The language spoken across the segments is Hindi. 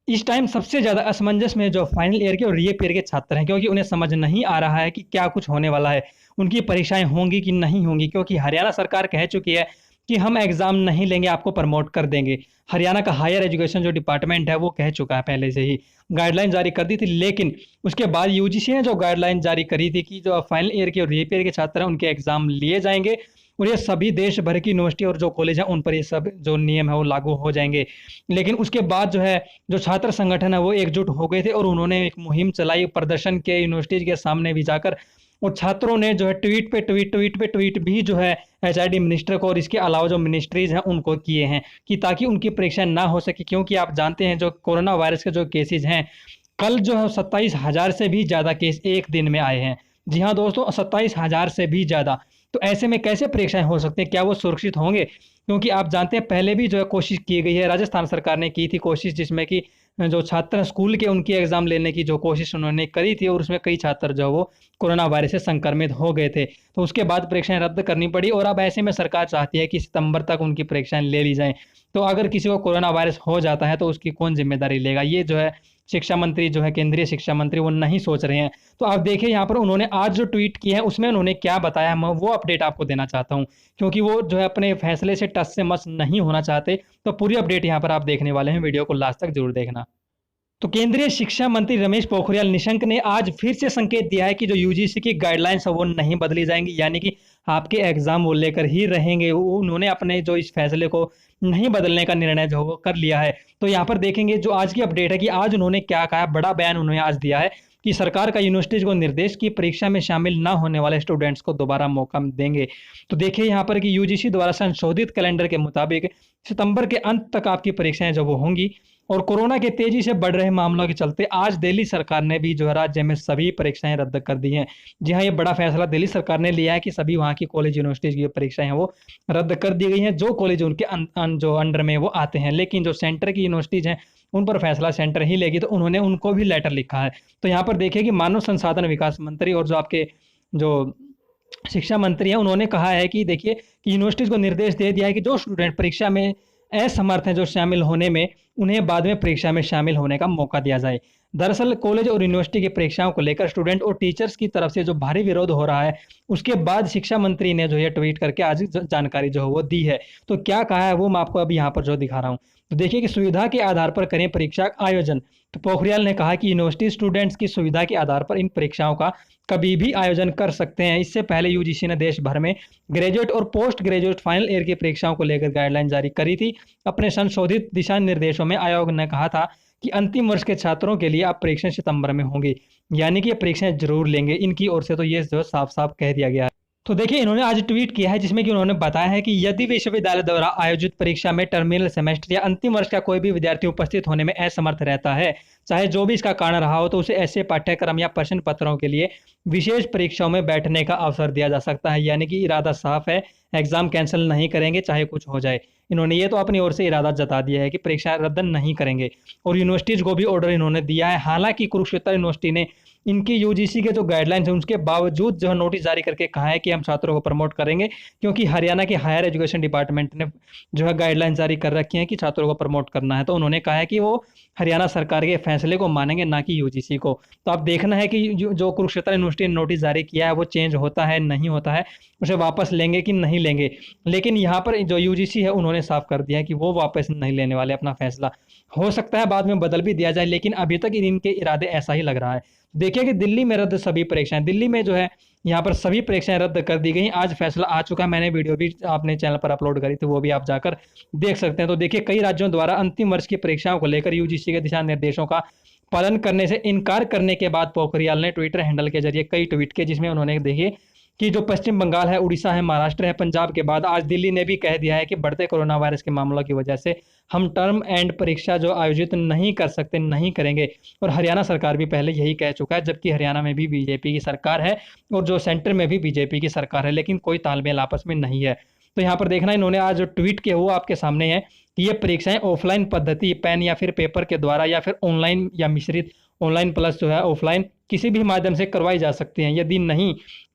इस टाइम सबसे ज़्यादा असमंजस में जो फाइनल ईयर के और रीएप ईयर के छात्र हैं, क्योंकि उन्हें समझ नहीं आ रहा है कि क्या कुछ होने वाला है। उनकी परीक्षाएँ होंगी कि नहीं होंगी, क्योंकि हरियाणा सरकार कह चुकी है कि हम एग्ज़ाम नहीं लेंगे, आपको प्रमोट कर देंगे। हरियाणा का हायर एजुकेशन जो डिपार्टमेंट है वो कह चुका है पहले से ही, गाइडलाइन जारी कर दी थी। लेकिन उसके बाद यूजीसी ने जो गाइडलाइन जारी करी थी कि जो फाइनल ईयर के और रीएप ईयर के छात्र हैं उनके एग्ज़ाम लिए जाएँगे और ये सभी देश भर की यूनिवर्सिटी और जो कॉलेज हैं उन पर ये सब जो नियम है वो लागू हो जाएँगे। लेकिन उसके बाद जो है, जो छात्र संगठन है वो एकजुट हो गए थे और उन्होंने एक मुहिम चलाई प्रदर्शन के यूनिवर्सिटीज़ के सामने भी जाकर, और छात्रों ने जो है ट्वीट भी जो है एचआरडी मिनिस्टर को और इसके अलावा जो मिनिस्ट्रीज़ हैं उनको किए हैं कि ताकि उनकी परीक्षा ना हो सके। क्योंकि आप जानते हैं जो कोरोना वायरस के जो केसेज़ हैं, कल जो है 27,000 से भी ज़्यादा केस एक दिन में आए हैं। जी हाँ दोस्तों, 27,000 से भी ज़्यादा। तो ऐसे में कैसे परीक्षाएँ हो सकती हैं? क्या वो सुरक्षित होंगे? क्योंकि आप जानते हैं पहले भी जो है कोशिश की गई है, राजस्थान सरकार ने की थी कोशिश, जिसमें कि जो छात्र स्कूल के उनकी एग्ज़ाम लेने की जो कोशिश उन्होंने करी थी और उसमें कई छात्र जो है वो कोरोना वायरस से संक्रमित हो गए थे। तो उसके बाद परीक्षाएँ रद्द करनी पड़ी और अब ऐसे में सरकार चाहती है कि सितंबर तक उनकी परीक्षाएँ ले ली जाएँ। तो अगर किसी को कोरोना वायरस हो जाता है तो उसकी कौन ज़िम्मेदारी लेगा? ये जो है शिक्षा मंत्री जो है, केंद्रीय शिक्षा मंत्री, वो नहीं सोच रहे हैं। तो आप देखिए यहाँ पर उन्होंने आज जो ट्वीट किया है उसमें उन्होंने क्या बताया, मैं वो अपडेट आपको देना चाहता हूँ। क्योंकि वो जो है अपने फैसले से टस से मस नहीं होना चाहते। तो पूरी अपडेट यहाँ पर आप देखने वाले हैं, वीडियो को लास्ट तक ज़रूर देखना। तो केंद्रीय शिक्षा मंत्री रमेश पोखरियाल निशंक ने आज फिर से संकेत दिया है कि जो यूजीसी की गाइडलाइंस है वो नहीं बदली जाएंगी, यानी कि आपके एग्जाम वो लेकर ही रहेंगे। उन्होंने अपने जो इस फैसले को नहीं बदलने का निर्णय जो वो कर लिया है। तो यहाँ पर देखेंगे जो आज की अपडेट है कि आज उन्होंने क्या कहा, बड़ा बयान उन्होंने आज दिया है कि सरकार का यूनिवर्सिटीज को निर्देश की परीक्षा में शामिल ना होने वाले स्टूडेंट्स को दोबारा मौका देंगे। तो देखिए यहाँ पर कि यूजीसी द्वारा संशोधित कैलेंडर के मुताबिक सितंबर के अंत तक आपकी परीक्षाएं जो वो होंगी। और कोरोना के तेजी से बढ़ रहे मामलों के चलते आज दिल्ली सरकार ने भी जो है राज्य में सभी परीक्षाएं रद्द कर दी हैं। जी हाँ, ये बड़ा फैसला दिल्ली सरकार ने लिया है कि सभी वहाँ की कॉलेज यूनिवर्सिटीज की परीक्षाएं हैं वो रद्द कर दी गई हैं, जो कॉलेज उनके जो अंडर में वो आते हैं। लेकिन जो सेंटर की यूनिवर्सिटीज हैं उन पर फैसला सेंटर ही लेगी। तो उन्होंने उनको भी लेटर लिखा है। तो यहाँ पर देखिए कि मानव संसाधन विकास मंत्री और जो आपके जो शिक्षा मंत्री हैं उन्होंने कहा है कि देखिए कि यूनिवर्सिटीज़ को निर्देश दे दिया है कि जो स्टूडेंट परीक्षा में असमर्थ हैं जो शामिल होने में, उन्हें बाद में परीक्षा में शामिल होने का मौका दिया जाए। दरअसल कॉलेज और यूनिवर्सिटी की परीक्षाओं को लेकर स्टूडेंट और टीचर्स की तरफ से जो भारी विरोध हो रहा है, उसके बाद शिक्षा मंत्री ने जो है ट्वीट करके आज जानकारी जो है वो दी है। तो क्या कहा है वो मैं आपको अभी यहाँ पर जो दिखा रहा हूँ। तो देखिए कि सुविधा के आधार पर करें परीक्षा आयोजन। तो पोखरियाल ने कहा कि यूनिवर्सिटी स्टूडेंट्स की सुविधा के आधार पर इन परीक्षाओं का कभी भी आयोजन कर सकते हैं। इससे पहले यूजीसी ने देश भर में ग्रेजुएट और पोस्ट ग्रेजुएट फाइनल ईयर की परीक्षाओं को लेकर गाइडलाइन जारी करी थी। अपने संशोधित दिशा निर्देशों में आयोग ने कहा था कि अंतिम वर्ष के छात्रों के लिए अब परीक्षाएं सितंबर में होंगी, यानी कि ये परीक्षाएं जरूर लेंगे। इनकी ओर से तो ये जो साफ साफ कह दिया गया है। तो देखिए इन्होंने आज ट्वीट किया है जिसमें कि उन्होंने बताया है कि यदि विश्वविद्यालय द्वारा आयोजित परीक्षा में टर्मिनल सेमेस्टर या अंतिम वर्ष का कोई भी विद्यार्थी उपस्थित होने में असमर्थ रहता है, चाहे जो भी इसका कारण रहा हो, तो उसे ऐसे पाठ्यक्रम या प्रश्न पत्रों के लिए विशेष परीक्षाओं में बैठने का अवसर दिया जा सकता है। यानी कि इरादा साफ है, एग्जाम कैंसिल नहीं करेंगे चाहे कुछ हो जाए। इन्होंने ये तो अपनी ओर से इरादा जता दिया है कि परीक्षा रद्द नहीं करेंगे। और यूनिवर्सिटीज़ को भी ऑर्डर इन्होंने दिया है। हालांकि कुरुक्षेत्र यूनिवर्सिटी ने इनकी यूजीसी के जो गाइडलाइंस हैं उसके बावजूद जो है नोटिस जारी करके कहा है कि हम छात्रों को प्रमोट करेंगे, क्योंकि हरियाणा के हायर एजुकेशन डिपार्टमेंट ने जो है गाइडलाइंस जारी कर रखी हैं कि छात्रों को प्रमोट करना है। तो उन्होंने कहा है कि वो हरियाणा सरकार के फैसले को मानेंगे, ना कि यूजीसी को। तो अब देखना है कि जो कुरुक्षेत्र यूनिवर्सिटी ने नोटिस जारी किया है वो चेंज होता है नहीं होता है, उसे वापस लेंगे कि नहीं लेंगे। लेकिन यहाँ पर जो यूजीसी है उन्होंने साफ कर दिया है कि वो वापस नहीं लेने वाले अपना फैसला। हो सकता है बाद में बदल भी दिया जाए, लेकिन अभी तक इनके इरादे ऐसा ही लग रहा है। देखिए कि दिल्ली में रद्द सभी परीक्षाएं, दिल्ली में जो है यहाँ पर सभी परीक्षाएं रद्द कर दी गई। आज फैसला आ चुका है, मैंने वीडियो भी अपने चैनल पर अपलोड करी थी, वो भी आप जाकर देख सकते हैं। तो देखिए कई राज्यों द्वारा अंतिम वर्ष की परीक्षाओं को लेकर यूजीसी के दिशा निर्देशों का पालन करने से इनकार करने के बाद पोखरियाल ने ट्विटर हैंडल के जरिए कई ट्वीट किए, जिसमें उन्होंने देखिए कि जो पश्चिम बंगाल है, उड़ीसा है, महाराष्ट्र है, पंजाब के बाद आज दिल्ली ने भी कह दिया है कि बढ़ते कोरोना वायरस के मामलों की वजह से हम टर्म एंड परीक्षा जो आयोजित नहीं कर सकते, नहीं करेंगे। और हरियाणा सरकार भी पहले यही कह चुका है, जबकि हरियाणा में भी बीजेपी की सरकार है और जो सेंटर में भी बीजेपी की सरकार है, लेकिन कोई तालमेल आपस में नहीं है। तो यहाँ पर देखना, इन्होंने आज जो ट्वीट किया वो आपके सामने है कि ये परीक्षाएं ऑफलाइन पद्धति पेन या फिर पेपर के द्वारा या फिर ऑनलाइन या मिश्रित ऑनलाइन प्लस जो है ऑफलाइन किसी भी माध्यम से करवाई जा सकती हैं।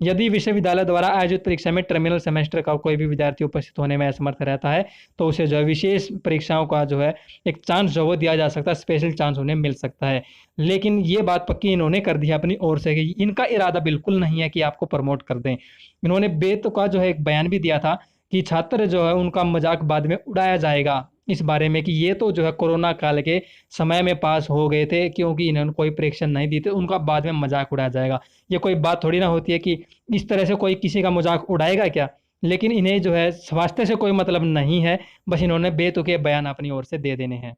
यदि विश्वविद्यालय द्वारा आयोजित परीक्षा में टर्मिनल सेमेस्टर का कोई भी विद्यार्थी उपस्थित होने में असमर्थ रहता है तो उसे जो है विशेष परीक्षाओं का जो है एक चांस जो वो दिया जा सकता है, स्पेशल चांस उन्हें मिल सकता है। लेकिन ये बात पक्की इन्होंने कर दी है अपनी ओर से कि इनका इरादा बिल्कुल नहीं है कि आपको प्रमोट कर दें। इन्होंने बेत का जो है एक बयान भी दिया था कि छात्र जो है उनका मजाक बाद में उड़ाया जाएगा इस बारे में कि ये तो जो है कोरोना काल के समय में पास हो गए थे, क्योंकि इन्होंने कोई परीक्षा नहीं दी थी, उनका बाद में मजाक उड़ाया जाएगा। ये कोई बात थोड़ी ना होती है कि इस तरह से कोई किसी का मजाक उड़ाएगा क्या। लेकिन इन्हें जो है स्वास्थ्य से कोई मतलब नहीं है, बस इन्होंने बेतुके बयान अपनी ओर से दे देने हैं।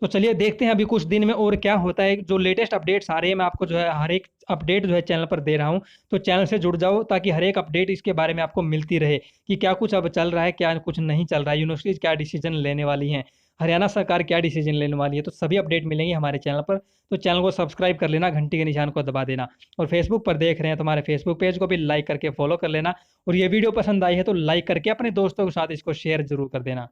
तो चलिए देखते हैं अभी कुछ दिन में और क्या होता है। जो लेटेस्ट अपडेट्स आ रही है मैं आपको जो है हर एक अपडेट जो है चैनल पर दे रहा हूँ। तो चैनल से जुड़ जाओ ताकि हर एक अपडेट इसके बारे में आपको मिलती रहे कि क्या कुछ अब चल रहा है, क्या कुछ नहीं चल रहा है, यूनिवर्सिटीज क्या डिसीजन लेने वाली हैं, हरियाणा सरकार क्या डिसीजन लेने वाली है। तो सभी अपडेट मिलेंगे हमारे चैनल पर। तो चैनल को सब्सक्राइब कर लेना, घंटी के निशान को दबा देना, और फेसबुक पर देख रहे हैं तो हमारे फेसबुक पेज को भी लाइक करके फॉलो कर लेना। और ये वीडियो पसंद आई है तो लाइक करके अपने दोस्तों के साथ इसको शेयर जरूर कर देना।